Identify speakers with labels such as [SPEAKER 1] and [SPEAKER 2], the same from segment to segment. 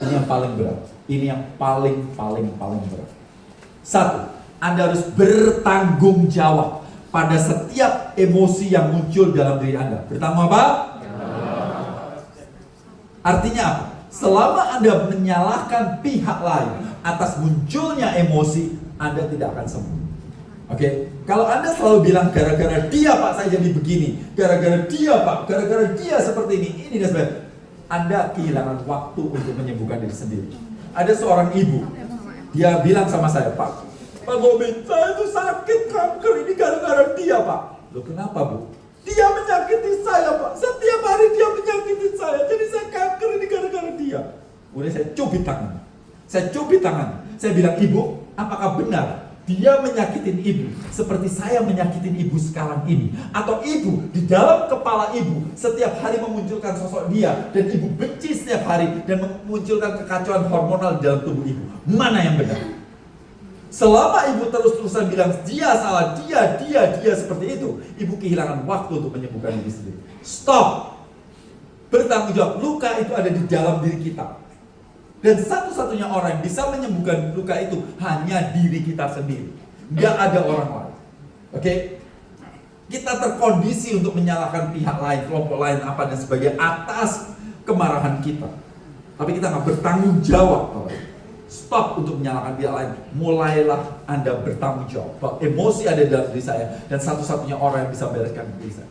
[SPEAKER 1] Ini yang paling berat. Ini yang paling berat. Satu, Anda harus bertanggung jawab pada setiap emosi yang muncul dalam diri Anda. Bertanggung apa? Artinya apa? Selama Anda menyalahkan pihak lain atas munculnya emosi, Anda tidak akan sembuh. Oke? Kalau Anda selalu bilang gara-gara dia Pak saya jadi begini, gara-gara dia Pak, gara-gara dia seperti ini dan sebagainya, Anda kehilangan waktu untuk menyembuhkan diri sendiri. Ada seorang ibu, dia bilang sama saya, Pak Bobi, saya itu sakit kanker ini gara-gara dia Pak. Loh kenapa Bu? Dia menyakiti saya Pak, setiap hari dia menyakiti saya, jadi saya kanker ini gara-gara dia. Kemudian saya cubit tangan. Saya bilang, Ibu, apakah benar dia menyakitin ibu seperti saya menyakitin ibu sekarang ini? Atau ibu di dalam kepala ibu setiap hari memunculkan sosok dia dan ibu benci setiap hari dan memunculkan kekacauan hormonal di dalam tubuh ibu? Mana yang benar? Selama ibu terus-terusan bilang dia salah, dia seperti itu, ibu kehilangan waktu untuk menyembuhkan diri sendiri. Stop. Bertanggung jawab. Luka itu ada di dalam diri kita. Dan satu-satunya orang yang bisa menyembuhkan luka itu hanya diri kita sendiri. Nggak ada orang lain. Oke? Kita terkondisi untuk menyalahkan pihak lain, kelompok lain, apa dan sebagainya atas kemarahan kita. Tapi kita nggak bertanggung jawab. Stop untuk menyalahkan pihak lain. Mulailah Anda bertanggung jawab bahwa emosi ada dalam diri saya dan satu-satunya orang yang bisa membereskan diri saya.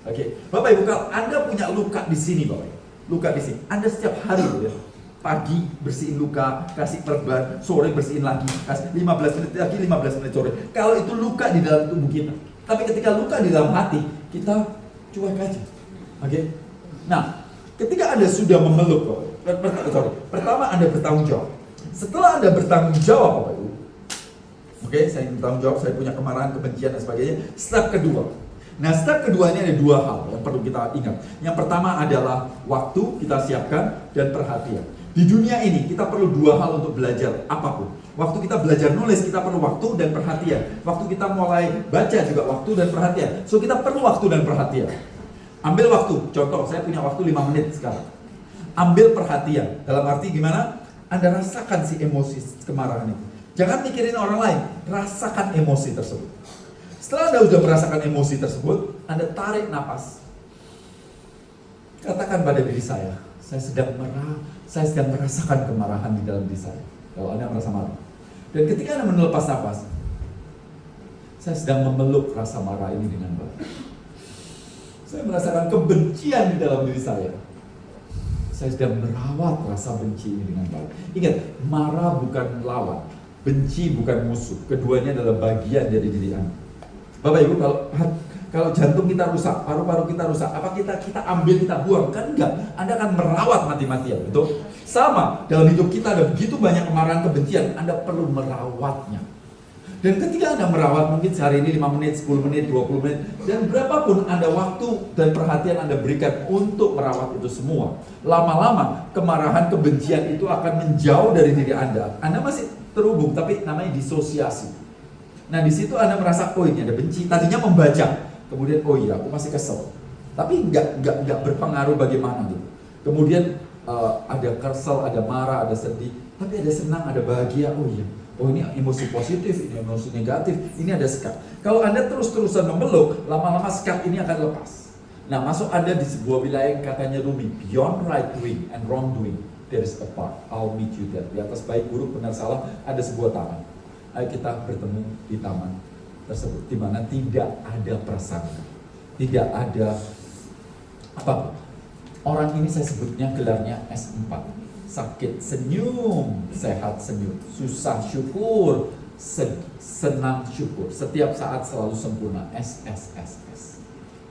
[SPEAKER 1] Oke, Bapak Ibu, kalau Anda punya luka di sini, Bapak Ibu, luka di sini, Anda setiap hari ya, pagi bersihin luka, kasih perban, sore bersihin lagi, kasih 15 menit lagi, 15 menit sore. Kalau itu luka di dalam tubuh kita. Tapi ketika luka di dalam hati, kita cuek aja. Oke? Nah, ketika Anda sudah memeluk, pertama Anda bertanggung jawab. Setelah Anda bertanggung jawab, Bapak Ibu, oke, saya bertanggung jawab, saya punya kemarahan, kebencian dan sebagainya. Step kedua. Nah, step kedua ini ada dua hal yang perlu kita ingat. Yang pertama adalah waktu kita siapkan dan perhatian. Di dunia ini kita perlu dua hal untuk belajar apapun. Waktu kita belajar nulis kita perlu waktu dan perhatian. Waktu kita mulai baca juga waktu dan perhatian. So kita perlu waktu dan perhatian. Ambil waktu. Contoh, saya punya waktu 5 menit sekarang. Ambil perhatian. Dalam arti gimana? Anda rasakan si emosi kemarahan itu. Jangan mikirin orang lain, rasakan emosi tersebut. Setelah Anda sudah merasakan emosi tersebut, Anda tarik napas. Katakan pada diri saya sedang merasakan kemarahan di dalam diri saya. Kalau Anda merasa marah. Dan ketika Anda melepas napas, saya sedang memeluk rasa marah ini dengan baik. Saya merasakan kebencian di dalam diri saya. Saya sedang merawat rasa benci ini dengan baik. Ingat, marah bukan lawan, benci bukan musuh. Keduanya adalah bagian dari diri Anda. Bapak Ibu, kalau jantung kita rusak, paru-paru kita rusak, apa kita ambil, kita buang? Kan enggak. Anda akan merawat mati-matian, betul? Sama, dalam hidup kita ada begitu banyak kemarahan, kebencian, Anda perlu merawatnya. Dan ketika Anda merawat, mungkin sehari ini 5 menit, 10 menit, 20 menit, dan berapapun Anda waktu dan perhatian Anda berikan untuk merawat itu semua, lama-lama kemarahan, kebencian itu akan menjauh dari diri Anda. Anda masih terhubung, tapi namanya disosiasi. Nah, di situ Anda merasa, oh ini ada benci. Tadinya membaca, kemudian oh iya, aku masih kesel. Tapi nggak berpengaruh bagaimana gitu. Kemudian ada kesel, ada marah, ada sedih, tapi ada senang, ada bahagia. Oh iya. Oh ini emosi positif, ini emosi negatif, ini ada sekat. Kalau Anda terus-terusan memeluk, lama-lama sekat ini akan lepas. Nah, masuk Anda di sebuah wilayah yang katanya Rumi, beyond right doing and wrong doing, there is a path, I'll meet you there. Di atas baik, buruk, benar, salah, ada sebuah taman. Ayo kita bertemu di taman tersebut, di mana tidak ada prasangka, tidak ada apa. Orang ini saya sebutnya gelarnya S4. Sakit senyum, sehat senyum, susah syukur, senang syukur, setiap saat selalu sempurna, SSSS.